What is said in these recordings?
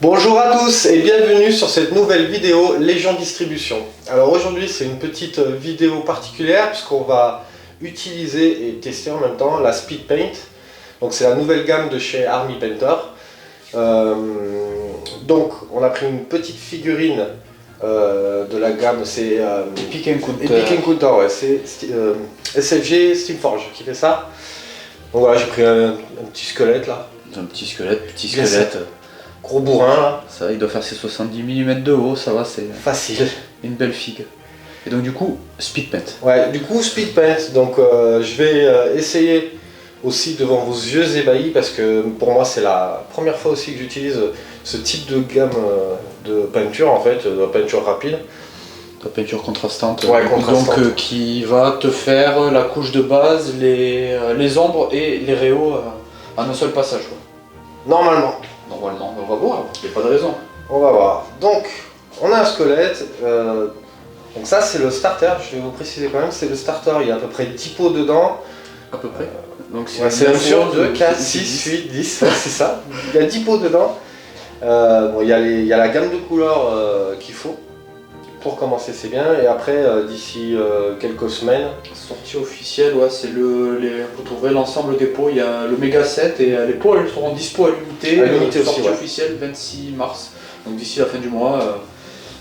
Bonjour à tous et bienvenue sur cette nouvelle vidéo Légion Distribution. Alors aujourd'hui c'est une petite vidéo particulière puisqu'on va utiliser et tester en même temps la Speed Paint. Donc c'est la nouvelle gamme de chez Army Painter. Donc on a pris une petite figurine de la gamme, c'est Epic Encounter. Epic Encounter, ouais, c'est SFG Steamforge qui fait ça. Donc voilà, j'ai pris un petit squelette là. Un petit squelette. Gros bourrin là. Ça, il doit faire ses 70 mm de haut, ça va, c'est Facile. une belle figue. Et donc du coup, Speed Paint. Ouais, du coup Speed Paint, donc je vais essayer aussi devant vos yeux ébahis parce que pour moi c'est la première fois aussi que j'utilise ce type de gamme de peinture en fait, de peinture rapide. La peinture contrastante, Ouais, contrastante. donc qui va te faire la couche de base, les ombres et les réaux en un seul passage, quoi. Normalement, Normalement, on va voir, il n'y a pas de raison. on va voir. Donc on a un squelette, donc ça c'est le starter, je vais vous préciser quand même, c'est le starter, il y a à peu près 10 pots dedans. À peu près. Donc Ouais, c'est un sur 2, 4, 6, 8, 10, ouais, c'est ça. Il y a 10 pots dedans. Bon, il y a la gamme de couleurs qu'il faut. Pour commencer c'est bien, et après d'ici quelques semaines... Sortie officielle, ouais, c'est vous trouverez l'ensemble des pots, il y a le méga set et les pots elles seront dispo à l'unité. À l'unité aussi, sortie ouais. officielle 26 mars, donc d'ici la fin du mois,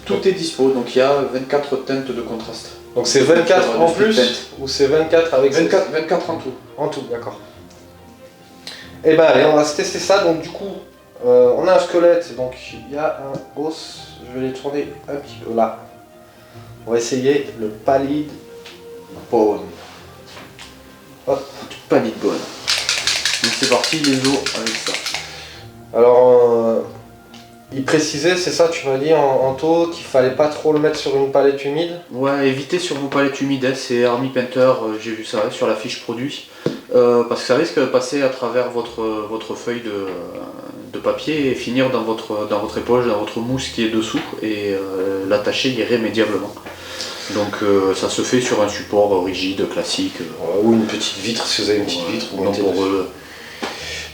tout est dispo, donc il y a 24 teintes de contraste. Donc c'est 24 Sur en le plus, Speed ou c'est 24 avec... 24 en tout. En tout, d'accord. Et ben allez, on va se tester ça, donc du coup, on a un squelette, donc il y a un os, je vais les tourner un petit peu là. On va essayer le Pallid Bone. Hop. Pallid Bone. Donc c'est parti, les os avec ça. Alors, il précisait, c'est ça, tu m'as dit en taux, qu'il fallait pas trop le mettre sur une palette humide. Ouais, évitez sur vos palettes humides, hein, c'est Army Painter, j'ai vu ça sur la fiche produit. Parce que ça risque de passer à travers votre feuille de papier et finir dans votre éponge, dans votre mousse qui est dessous et l'attacher irrémédiablement. Donc ça se fait sur un support rigide, classique. Ou une petite vitre, si vous avez une petite vitre. Vous mettez dessus. Pour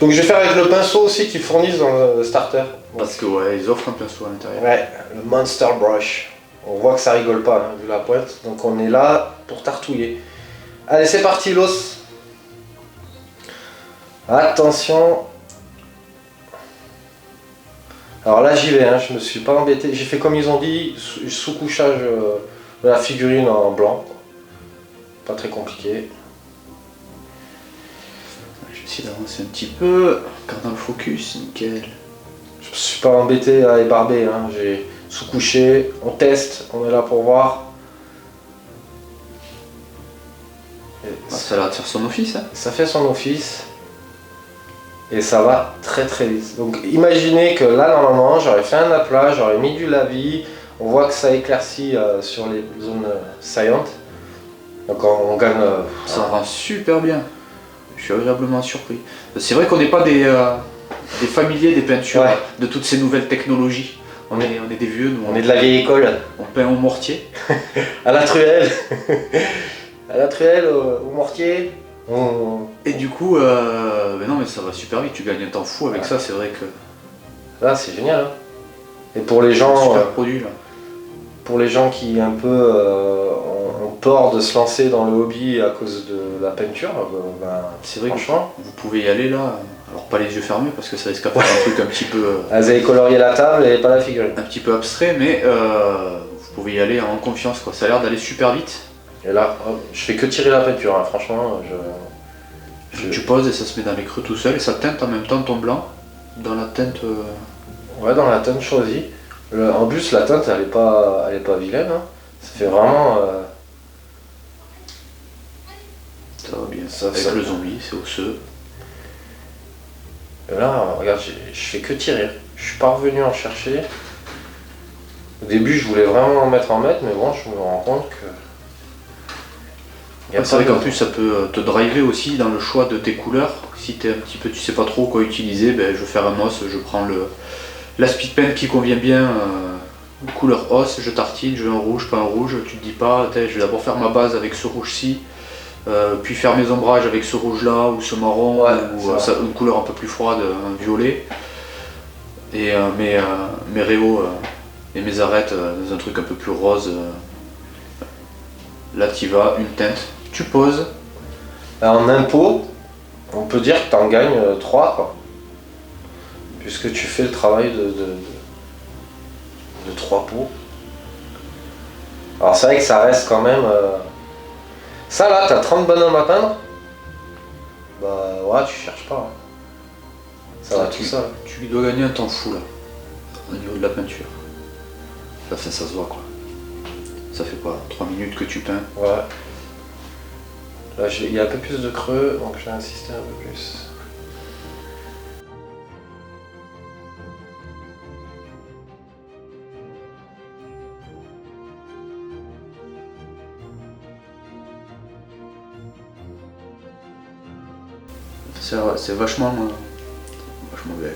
Donc je vais faire avec le pinceau aussi qu'ils fournissent dans le starter. parce que ouais, ils offrent un pinceau à l'intérieur. Ouais, le Monster Brush. On voit que ça rigole pas, hein, vu la pointe. Donc on est là pour tartouiller. Allez, c'est parti, l'os. Attention. Alors là j'y vais, hein, je me suis pas embêté. J'ai fait comme ils ont dit, sous-couchage de la figurine en blanc. Pas très compliqué. Je vais essayer d'avancer un petit peu, gardant le focus, nickel. Je me suis pas embêté à ébarber, hein. J'ai sous-couché, on teste, on est là pour voir. Et Ça a l'air de faire son office, hein. ça fait son office. Et ça va très très vite. Donc imaginez que là normalement j'aurais fait un aplat, j'aurais mis du lavis, on voit que ça éclaircit sur les zones saillantes. Donc on gagne... Ça rend super bien. Je suis agréablement surpris. C'est vrai qu'on n'est pas des familiers des peintures, Ouais. de toutes ces nouvelles technologies. On est des vieux, nous. On est de la vieille école. On peint au mortier. À la truelle. À la truelle, au mortier. Et du coup, mais non mais ça va super vite, tu gagnes un temps fou avec ça, c'est vrai que Là c'est génial. Hein. Et pour les c'est un gens... super produit là. Pour les gens qui un peu ont peur de se lancer dans le hobby à cause de la peinture, ben, C'est vrai que franchement, vous pouvez y aller là, alors pas les yeux fermés parce que ça risque de faire un truc un petit peu vous avez colorié la table et pas la figurine. abstrait, mais vous pouvez y aller en confiance quoi. Ça a l'air d'aller super vite. Et là, hop, je fais que tirer la peinture, hein, franchement. Tu poses et ça se met dans les creux tout seul et ça teinte en même temps ton blanc dans la teinte. Ouais, dans la teinte choisie. En plus, la teinte, elle est pas vilaine. Hein. Ça fait vraiment... Ça va bien. Ça, Avec ça- le zombie, c'est osseux. Et là, regarde, je fais que tirer. Je suis pas revenu en chercher. Au début, je voulais vraiment en mettre, mais bon, je me rends compte que... y a C'est vrai pas qu'en de- plus ça peut te driver aussi dans le choix de tes couleurs. Si t'es un petit peu, tu sais pas trop quoi utiliser, ben, je vais faire un os, je prends la speed paint qui convient bien, couleur os, je tartine, je veux un rouge, pas un rouge, tu te dis pas, je vais d'abord faire ma base avec ce rouge-ci, puis faire mes ombrages avec ce rouge-là ou ce marron, Ouais, ou c'est vrai. une couleur un peu plus froide, un violet. et mes réaux et mes arêtes dans un truc un peu plus rose. Là tu vas, une teinte, tu poses. En impôt, on peut dire que tu en gagnes 3 quoi. Puisque tu fais le travail de 3 pots. Alors c'est vrai que ça reste quand même... Ça là, t'as 30 bonhommes à peindre. Bah ouais, tu cherches pas. Hein. Ça va tout seul. Tu dois gagner un temps fou là, au niveau de la peinture. Là, ça se voit quoi. Ça fait quoi, 3 minutes que tu peins? Ouais. Là, il y a un peu plus de creux, donc je vais insister un peu plus. C'est vachement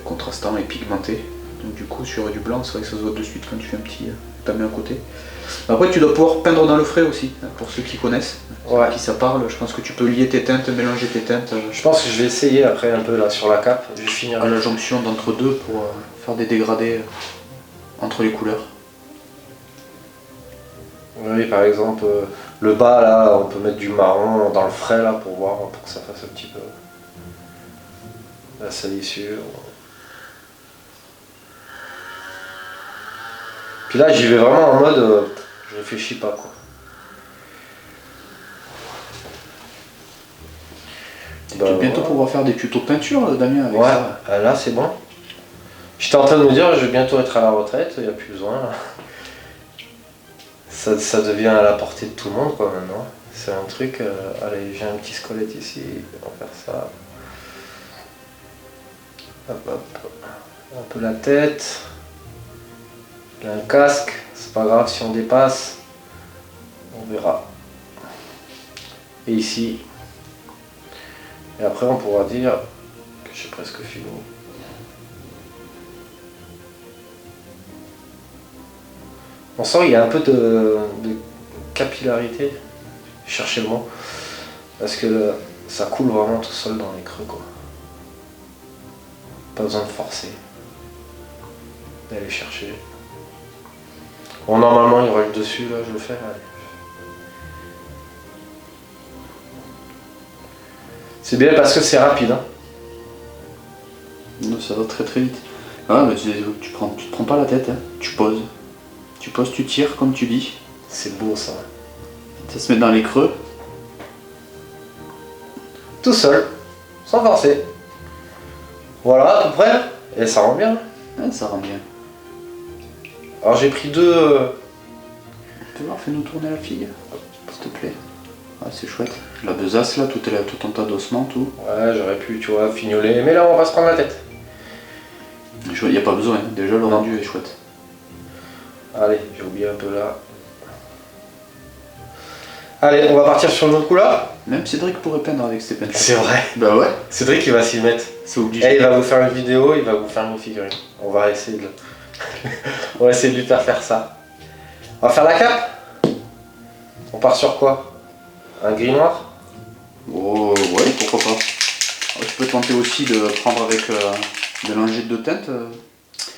contrastant et pigmenté. Donc du coup sur du blanc, c'est vrai que ça se voit de suite quand tu fais un petit tamis à côté. Après tu dois pouvoir peindre dans le frais aussi, pour ceux qui connaissent, Ouais. qui ça parle. Je pense que tu peux lier tes teintes, mélanger tes teintes Je pense que je vais essayer après un peu là sur la cape. Je vais finir à la jonction d'entre deux pour faire des dégradés entre les couleurs. Oui, par exemple, le bas là, on peut mettre du marron dans le frais là pour voir, pour que ça fasse un petit peu la salissure. Puis là, j'y vais vraiment en mode, je réfléchis pas quoi. Tu vas bientôt pouvoir faire des tutos peinture, Damien, avec ça. Ouais, là c'est bon. J'étais en train de me dire, je vais bientôt être à la retraite, il n'y a plus besoin. Là. Ça devient à la portée de tout le monde quoi maintenant. C'est un truc, allez, j'ai un petit squelette ici, on va faire ça. Hop, hop. Un peu la tête. Il y a un casque, c'est pas grave si on dépasse. On verra. Et ici. Et après on pourra dire que j'ai presque fini. On sent qu'il y a un peu de capillarité. Cherchez le mot. Parce que ça coule vraiment tout seul dans les creux quoi. Pas besoin de forcer. D'aller chercher. Bon normalement il y aura le dessus là, je le fais. Allez. C'est bien parce que c'est rapide. Hein. Non, ça va très très vite. Ah, mais tu te prends pas la tête, hein. Tu poses. Tu poses, tu tires comme tu dis. C'est beau ça. Ça se met dans les creux. Tout seul, sans forcer. Voilà à peu près. Et ça rend bien. Ah, ça rend bien. Alors j'ai pris deux... Tu peux voir, fais-nous tourner la fille, s'il te plaît. Ah, c'est chouette. La besace là, tout est là, tout en tas d'ossements, tout. Ouais, j'aurais pu, tu vois, fignoler. Mais là on va se prendre la tête. Il n'y a pas besoin, hein. Déjà le rendu est chouette. Allez, j'ai oublié un peu là. Allez, on va partir sur une autre couleur. Même Cédric pourrait peindre avec ses peintures. C'est vrai. Bah ouais, Cédric il va s'y mettre. c'est obligé. Et il va vous faire une vidéo, il va vous faire une figurine. On va essayer de... on va essayer de lui faire ça. On va faire la cape. On part sur quoi? Un gris noir? Oh ouais, pourquoi pas. Tu peux tenter aussi de prendre avec de l'ingé de teinte,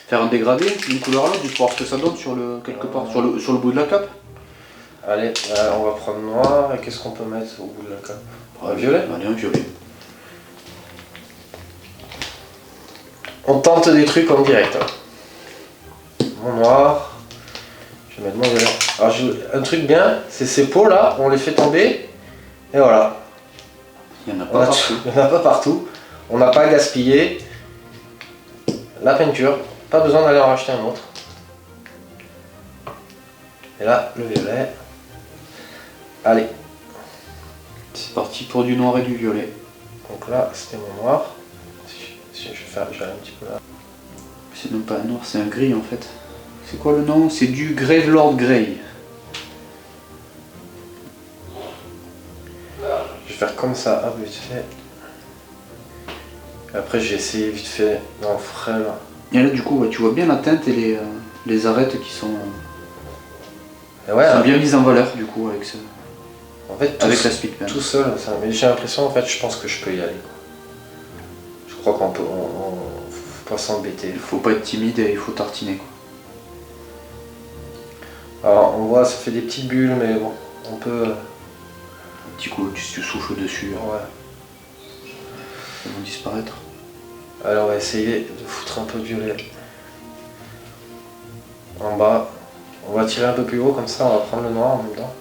faire un dégradé d'une couleur à l'autre, pour voir ce que ça donne sur le, quelque part, sur le bout de la cape. Allez, on va prendre noir. Et qu'est-ce qu'on peut mettre au bout de la cape? Un violet? Allez, un violet. On tente des trucs en direct. Hein. Mon noir. Je vais mettre mon violet. Alors, un truc bien, c'est ces pots là, on les fait tomber. Et voilà. Il n'y en a pas partout. Il n'y en a pas partout. On n'a pas gaspillé la peinture. Pas besoin d'aller en racheter un autre. Et là, le violet. Allez. C'est parti pour du noir et du violet. Donc là, c'était mon noir. Si je vais un petit peu là. C'est même pas un noir, c'est un gris en fait. C'est quoi le nom? C'est du Gravelord Grey. Je vais faire comme ça, hop, vite fait. Et après, j'ai essayé vite fait dans le frais là. Et là du coup, ouais, tu vois bien la teinte et les arêtes qui sont, Et ouais, sont bien mises en valeur du coup avec ça. en fait, Avec la speed pen. tout seul, ça. Mais j'ai l'impression, en fait, je pense que je peux y aller. Je crois qu'on peut. faut pas s'embêter. Il faut pas être timide et il faut tartiner quoi. Alors on voit, ça fait des petites bulles, mais bon, on peut... Un petit coup, tu souffles dessus, Ouais. Elles vont disparaître. Allez, on va essayer de foutre un peu de violet. En bas. On va tirer un peu plus haut, comme ça on va prendre le noir en même temps.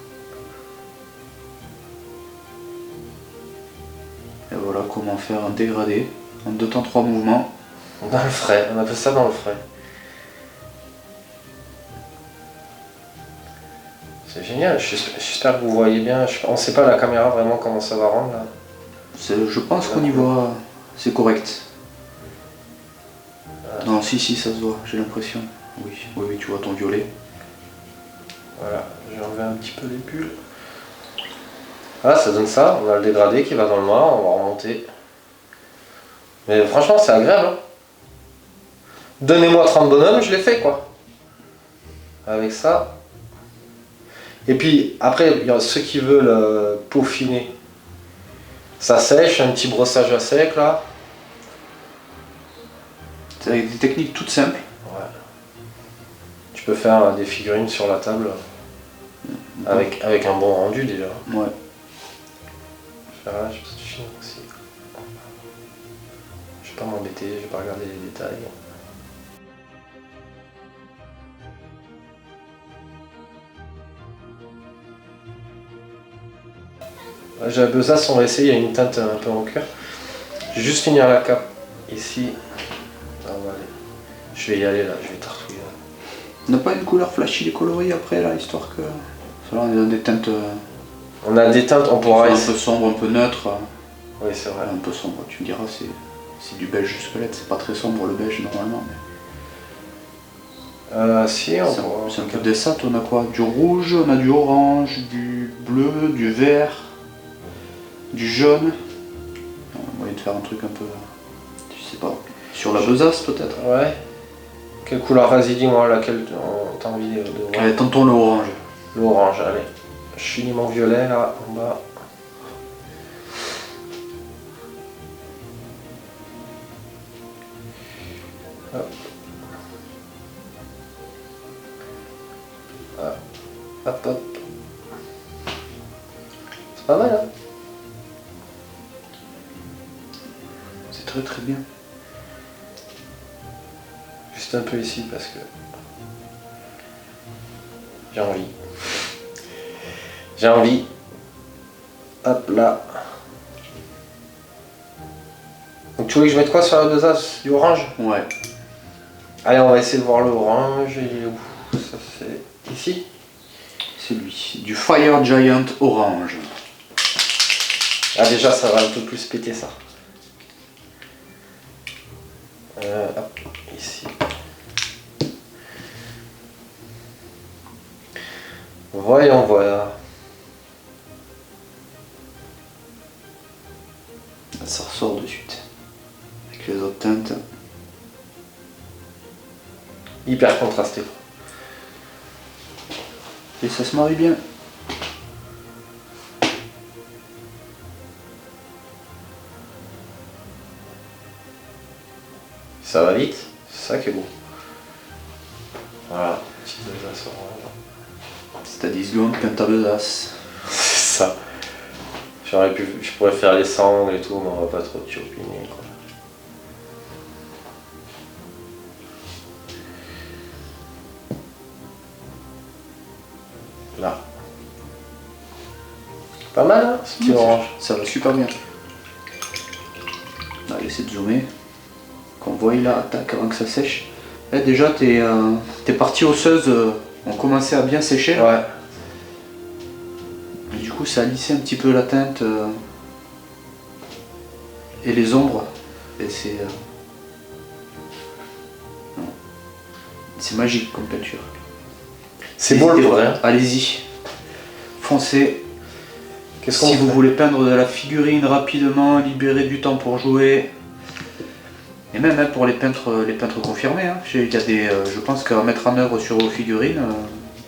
Et voilà comment faire un dégradé en 2 temps 3 mouvements. Dans le frais, on appelle ça dans le frais. C'est génial, j'espère que vous voyez bien. On ne sait pas la caméra vraiment comment ça va rendre là. Je pense qu'on y voit, c'est correct. Non, si, ça se voit, j'ai l'impression. Oui, tu vois ton violet. Voilà, j'ai enlevé un petit peu les bulles. Ah, ça donne ça, on a le dégradé qui va dans le noir, on va remonter. Mais franchement, c'est agréable. Hein. Donnez-moi 30 bonhommes, je l'ai fait quoi. Avec ça. Et puis après, il y a ceux qui veulent peaufiner. Ça sèche, un petit brossage à sec là. C'est avec des techniques toutes simples. Ouais. Tu peux faire des figurines sur la table avec un bon rendu déjà. Ouais. Je vais peut-être finir aussi. Je vais pas m'embêter, je vais pas regarder les détails. J'ai la besace, on va essayer, il y a une teinte un peu en cuir. Je vais juste finir la cape ici. Ah, on va aller. Je vais y aller là, je vais tartouiller. On n'a pas une couleur flashy et colorée après là, histoire que... Là, on est dans des teintes... On a des teintes, on pourra un essayer. peu sombre, un peu neutre. Oui, c'est vrai. Un peu sombre, tu me diras, c'est du beige squelette, c'est pas très sombre le beige normalement. Mais... Si, on pourra. C'est un peu des sats, on a quoi? Du rouge, on a du orange, du bleu, du vert, du jaune. On a moyen de faire un truc un peu... Je sais pas. Sur la besace peut-être? Ouais. Quelle couleur? Vas-y, dis-moi laquelle t'as envie de voir. Allez, tentons le orange. L'orange, allez. Je finis mon violet là, en bas. Hop. Hop, hop. C'est pas mal, hein? C'est très très bien. Juste un peu ici parce que j'ai envie. J'ai envie. Hop là. Donc tu veux que je mette quoi sur la besace? Du orange? Ouais. Allez, on va essayer de voir le orange. Il est où? Ça c'est ici? C'est lui. Du Fire Giant Orange. Ah déjà ça va un peu plus péter ça. Hop, ici. Voyons voir. Ça ressort de suite. Avec les autres teintes. Hyper contrasté. Et ça se marie bien. Ça va vite, c'est ça qui est beau. Voilà, petite besace orange. C'est à 10 secondes, peinte ta besace. C'est ça. Je pourrais faire les sangles et tout, mais on va pas trop turpiner quoi. Là. Pas mal hein, ce petit orange. Ça va super bien. On va essayer de zoomer. Qu'on voit là, tac, avant que ça sèche. Là déjà tes parties osseuses ont commencé à bien sécher. Là. Ouais. Et du coup ça a lissé un petit peu la teinte et les ombres. Et c'est magique comme peinture. C'est beau le N'hésitez vrai. pas. Allez-y. Foncez. Qu'est-ce qu'on Si vous fait voulez peindre de la figurine rapidement, libérer du temps pour jouer. Et même hein, pour les peintres confirmés, hein. Il y a des, je pense qu'à mettre en œuvre sur vos figurines,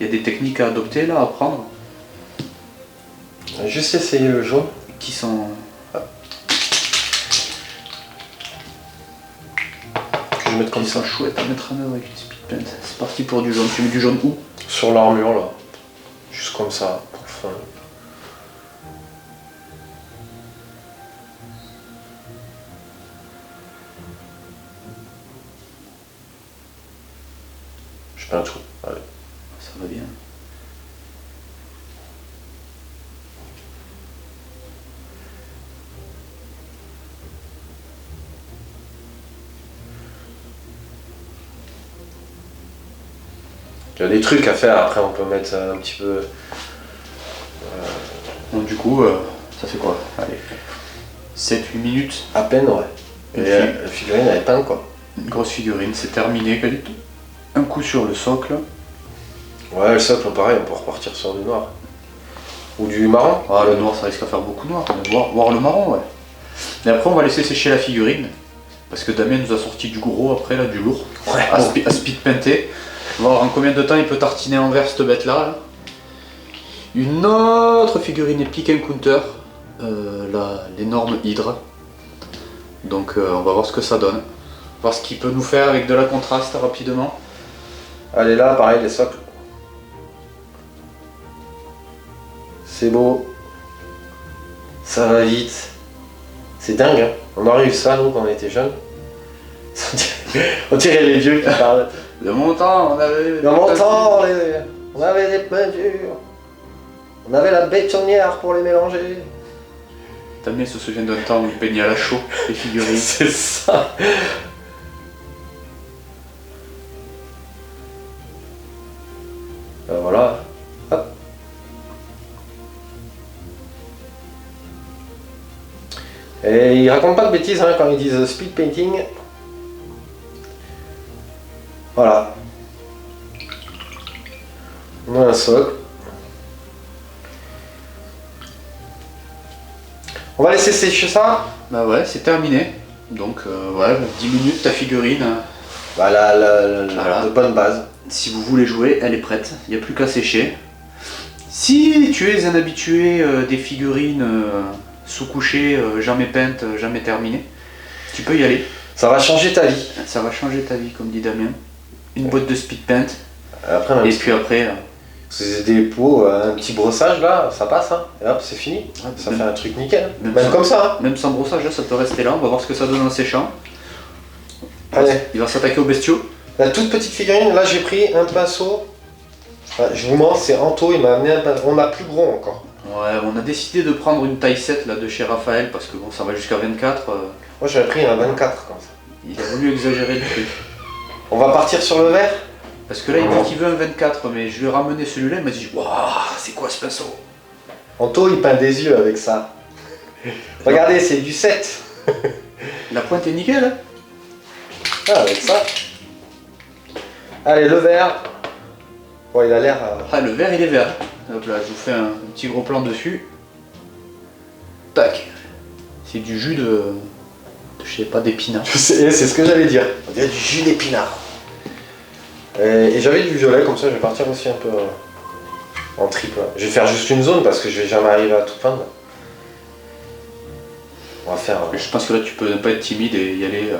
il y a des techniques à adopter, là, à apprendre. On va juste essayer le jaune. Qui sont... que je mette comme Ils ça. sont chouettes à mettre en œuvre avec les speed paint. C'est parti pour du jaune. Tu mets du jaune où? Sur l'armure là. Juste comme ça, pour fin. Je peins tout. Allez. Ça va bien. Il y a des trucs à faire, après on peut mettre un petit peu. Donc du coup, ça fait quoi? Allez. 7-8 minutes. À peine, ouais. Une Et la figurine elle est peinte quoi. Une grosse figurine, c'est terminé. Galito. Un coup sur le socle. Ouais, le socle pareil, on peut repartir sur du noir. Ou du marron. Ah, le noir, ça risque à faire beaucoup noir. Voir le marron, ouais. Et après, on va laisser sécher la figurine. Parce que Damien nous a sorti du gros après, là, du lourd. Ouais. À speed painter. On va voir en combien de temps il peut tartiner en vert cette bête-là. Là. Une autre figurine Epic Encounter. L'énorme Hydre. Donc, on va voir ce que ça donne. Voir ce qu'il peut nous faire avec de la contraste rapidement. Allez là, pareil, les socles. C'est beau. Ça va vite. C'est dingue, hein. On aurait eu ça, nous, quand on était jeunes. On dirait les vieux qui parlent. De mon temps, on avait... Dans mon temps, on avait des peintures. On avait la bétonnière pour les mélanger. Damien se souvient d'un temps où il peignait à la chaux les figurines. C'est ça. Voilà. Hop. Et ils racontent pas de bêtises hein, quand ils disent speed painting. Voilà. On a un socle. On va laisser sécher ça. Bah ouais, c'est terminé. Donc ouais, 10 minutes ta figurine. Bah Voilà. de bonne base. Si vous voulez jouer, elle est prête. Il n'y a plus qu'à sécher. Si tu es un habitué des figurines sous-couchées, jamais peintes, jamais terminées, tu peux y aller. Ça va changer ta vie. Ça va changer ta vie, comme dit Damien. Une boîte de speed paint. Après, même Et si puis après, c'est des pots, un petit brossage là, ça passe. Hein. Et hop, c'est fini. Ça même- fait un truc nickel. même Même ça. comme ça. Hein. même sans brossage, là, ça peut rester là. On va voir ce que ça donne en séchant. Allez. Il va s'attaquer aux bestiaux. La toute petite figurine, là j'ai pris un pinceau. Enfin, je vous mens, c'est Anto, il m'a amené un pinceau. On a plus gros encore. Ouais, on a décidé de prendre une taille 7 là, de chez Raphaël parce que bon, ça va jusqu'à 24. Moi j'avais pris un 24 comme ça. Il a voulu exagérer le truc. On va partir sur le vert. Parce que là, il dit qu'il veut un 24, mais je lui ai ramené celui-là, il m'a dit waouh, c'est quoi ce pinceau? Anto il peint des yeux avec ça. Regardez, c'est du 7. La pointe est nickel, hein? Ah, avec ça. Allez, le vert. Bon, il a l'air. Ah, le vert, il est vert. Hop là, je vous fais un petit gros plan dessus. Tac. C'est du jus je sais pas, d'épinard. C'est ce que j'allais dire. On dirait du jus d'épinard. Et j'avais du violet, comme ça je vais partir aussi un peu en triple. Je vais faire juste une zone parce que je vais jamais arriver à tout peindre. On va faire. Je pense que là, tu peux ne pas être timide et y aller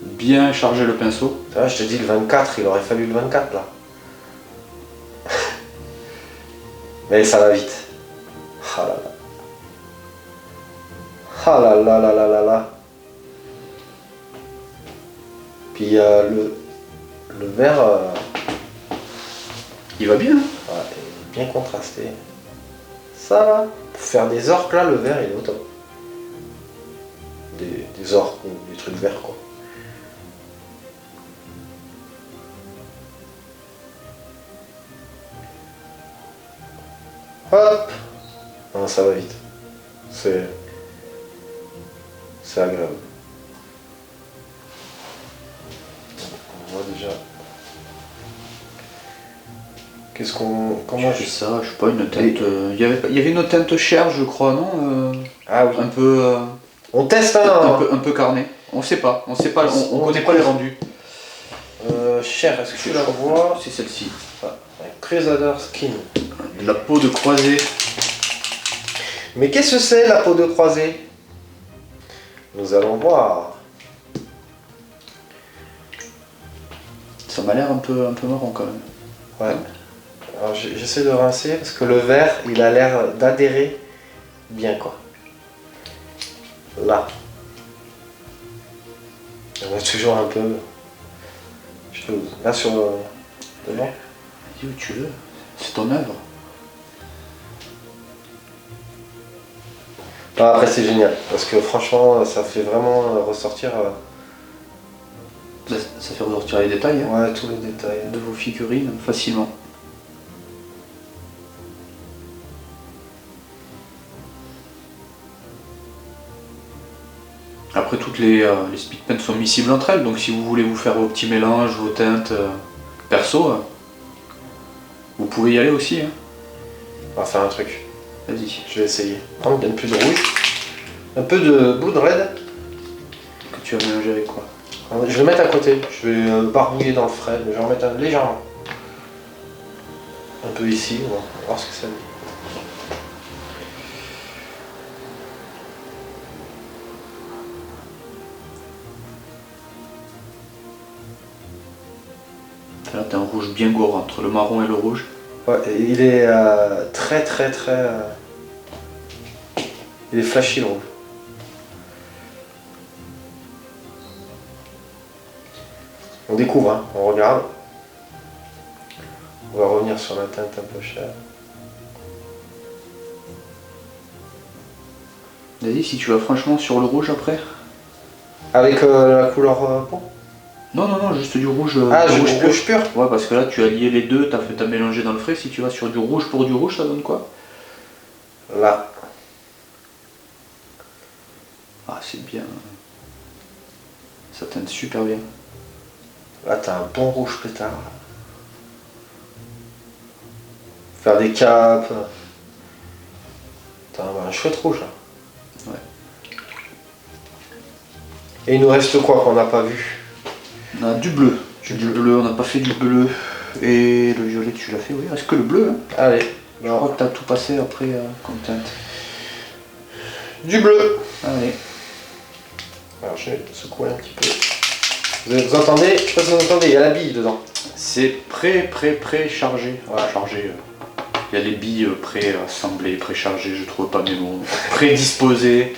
bien charger le pinceau. Ah, je te dis le 24, il aurait fallu le 24 là. Mais ça va vite. Ah là là. Ah là là là là là là. Puis le vert, Il va bien, hein? ouais, est bien contrasté. Ça va. Pour faire des orques là, le vert il est au top. Des orques ou des trucs verts quoi. Hop. Non, ça va vite. C'est agréable. On voit déjà. Qu'est-ce qu'on. Comment Je fais ça, je sais pas, une teinte. Il y avait une teinte chère, je crois, non? Ah oui. Un peu. On teste hein. Un peu carné. On sait pas, on connaît pas les rendus. Cher, est-ce que tu la vois? C'est celle-ci. Crusader Skin. La peau de croisée. Mais qu'est-ce que c'est la peau de croisée? Nous allons voir. Ça m'a l'air un peu marron quand même. Ouais. Alors j'essaie de rincer parce que le verre, il a l'air d'adhérer bien quoi. Là. On a toujours un peu. Là sur le. Devant. Dis où tu veux. C'est ton œuvre. Ah, après c'est génial parce que franchement ça fait vraiment ressortir. Ça fait ressortir les détails hein, Ouais, tous les détails. de vos figurines facilement. Après toutes les speed paints sont miscibles entre elles, donc si vous voulez vous faire vos petits mélanges, vos teintes perso, vous pouvez y aller aussi. Hein. On va faire un truc. Vas-y. Je vais essayer. Prendre un peu de rouge. Un peu de Blood Red. Que tu vas mélanger avec quoi? Je vais le mettre à côté. Je vais barbouiller dans le frais, mais je vais en mettre légèrement. Un peu ici, on va voir ce que ça dit. Là t'as un rouge bien gore entre le marron et le rouge. Ouais, et il est très. Il est flashy le rouge. On découvre, hein, on regarde. On va revenir sur la teinte un peu chère. Vas-y, si tu vas franchement sur le rouge après. Avec la couleur peau. Non, juste du rouge. Ah, du du rouge pur. Ouais, parce que là tu as lié les deux, t'as mélangé dans le frais. Si tu vas sur du rouge pour du rouge, ça donne quoi? Là. Ah, c'est bien. Ça teinte super bien. Là, t'as un bon rouge pétard. Faire des capes. T'as un chouette rouge là. Ouais. Et il nous reste quoi qu'on n'a pas vu? On a du bleu. Du bleu, on n'a pas fait du bleu. Et le violet, tu l'as fait, oui. Est-ce que le bleu hein? Allez. Je crois que t'as tout passé après comme teinte. Du bleu. Allez. Alors je vais secouer un petit peu. Vous entendez? Je sais pas si vous entendez, il y a la bille dedans. C'est pré-chargé. Ouais. Chargé. Il y a les billes pré-assemblées, pré-chargées, je trouve pas mes mots. Prédisposées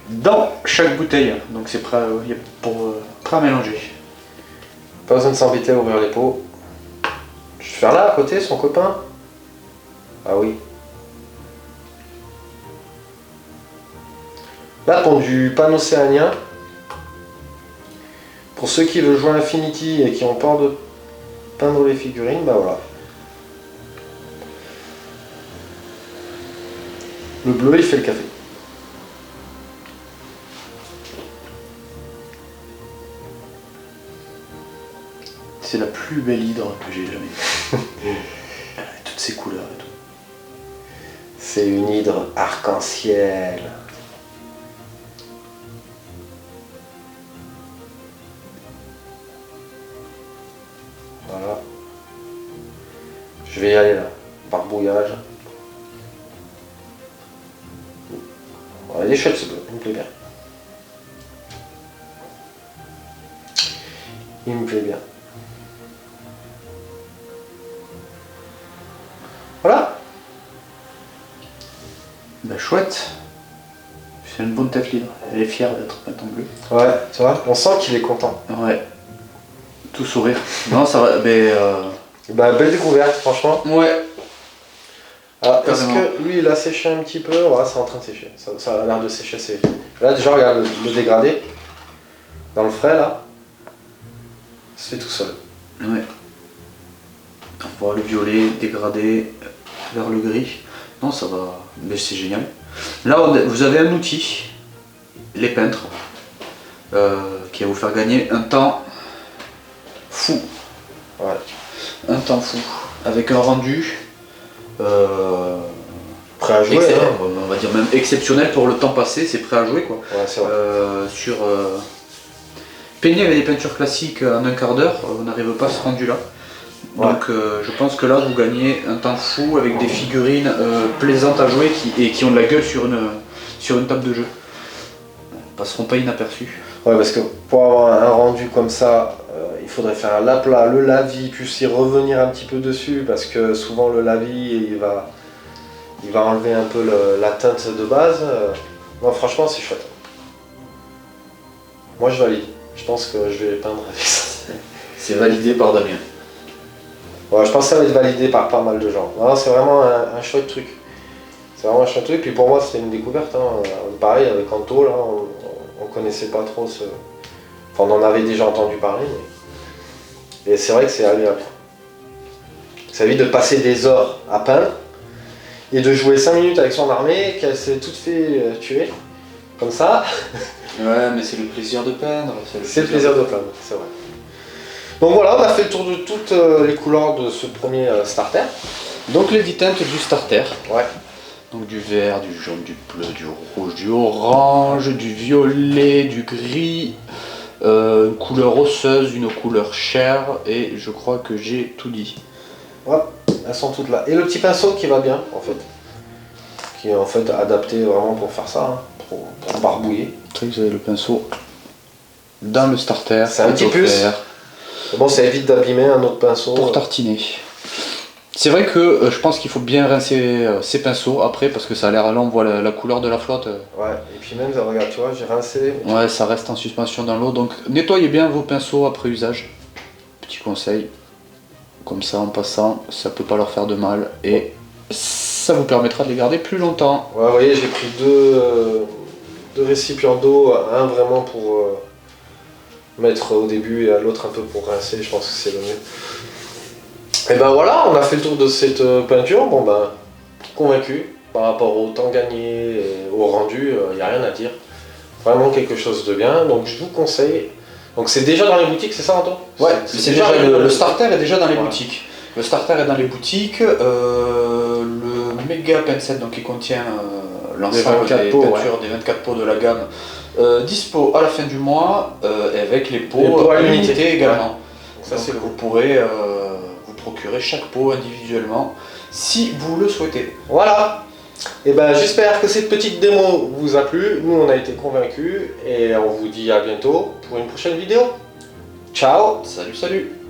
dans chaque bouteille. Donc c'est prêt à mélanger. Pas besoin de s'embêter à ouvrir les pots. Je vais faire là à côté son copain. Ah oui. Là pour du pan-océanien. Pour ceux qui veulent jouer à Infinity et qui ont peur de peindre les figurines, bah voilà. Le bleu il fait le café. C'est la plus belle hydre que j'ai jamais vue. Avec toutes ces couleurs et tout. C'est une hydre arc-en-ciel. Voilà. Je vais y aller là. Barbouillage. Ouais, il est chouette ce bleu, il me plaît bien. Il me plaît bien. Voilà. Bah chouette. C'est une bonne tête libre. Elle est fière d'être peinte en bleu. Ouais, tu vois, on sent qu'il est content. Ouais. Tout sourire. Non, ça va, mais Bah belle découverte, franchement. ouais. Ah, est-ce Carrément. que lui il a séché un petit peu? Ouais, c'est en train de sécher. Ça a l'air de sécher assez. Là déjà regarde le dégradé. Dans le frais là. C'est tout seul. Ouais. On voit le violet dégradé vers le gris. Non, ça va. Mais c'est génial. Là, vous avez un outil, les peintres, qui va vous faire gagner un temps fou. Ouais. Un temps fou. Avec un rendu. Prêt à jouer, hein. On va dire même exceptionnel pour le temps passé, c'est prêt à jouer quoi. Ouais, c'est vrai. Peigner avec des peintures classiques en un quart d'heure, on n'arrive pas à ce rendu là. Ouais. Donc je pense que là vous gagnez un temps fou avec des figurines plaisantes à jouer et qui ont de la gueule sur une table de jeu. Passeront pas inaperçus. Ouais, parce que pour avoir un rendu comme ça, il faudrait faire l'aplat, le lavis, puis y revenir un petit peu dessus parce que souvent le lavis il va enlever un peu la teinte de base. Non, franchement, c'est chouette. Moi, je valide. Je pense que je vais peindre avec ça. C'est validé par Damien. Ouais, je pense que ça va être validé par pas mal de gens. Non, c'est vraiment un chouette truc. C'est vraiment un chouette truc. Puis pour moi, c'était une découverte. Hein. Pareil, avec Anto, là, on connaissait pas trop ce. Enfin, on en avait déjà entendu parler. Mais... Et c'est vrai que c'est agréable. Ça évite de passer des heures à peindre et de jouer 5 minutes avec son armée qu'elle s'est toute fait tuer. Comme ça. Ouais, mais c'est le plaisir de peindre. C'est le plaisir de peindre, c'est vrai. Donc voilà, on a fait le tour de toutes les couleurs de ce premier starter. Donc les 10 teintes du starter. Ouais. Donc du vert, du jaune, du bleu, du rouge, du orange, du violet, du gris, une couleur osseuse, une couleur chair, et je crois que j'ai tout dit. Ouais, elles sont toutes là. Et le petit pinceau qui va bien, en fait. Qui est en fait adapté vraiment pour faire ça, hein, pour barbouiller. Vous avez le pinceau dans le starter. C'est un petit plus. Bon, ça évite d'abîmer un autre pinceau. Pour tartiner. C'est vrai que je pense qu'il faut bien rincer ces pinceaux après parce que ça a l'air, là on voit la couleur de la flotte. Ouais, et puis même, regarde, tu vois, j'ai rincé. Ouais, ça reste en suspension dans l'eau, donc nettoyez bien vos pinceaux après usage. Petit conseil, comme ça en passant, ça peut pas leur faire de mal et ça vous permettra de les garder plus longtemps. Ouais, vous voyez, j'ai pris deux récipients d'eau, un vraiment pour mettre au début et l'autre un peu pour rincer, je pense que c'est le mieux. Et ben voilà, on a fait le tour de cette peinture. Bon ben, convaincu par rapport au temps gagné et au rendu, il n'y a rien à dire. Vraiment quelque chose de bien, donc je vous conseille. Donc c'est déjà dans les boutiques, c'est ça Anton? Ouais, c'est déjà le starter est déjà dans les voilà. boutiques. Le starter est dans les boutiques, le méga pinceau donc qui contient l'ensemble des peintures des 24 pots de la gamme, dispo à la fin du mois, avec les pots à l'unité également. Ouais. Ça, donc vous pourrez vous procurer chaque pot individuellement si vous le souhaitez. Voilà. Et ben j'espère que cette petite démo vous a plu. Nous on a été convaincus et on vous dit à bientôt pour une prochaine vidéo. Ciao. Salut, salut.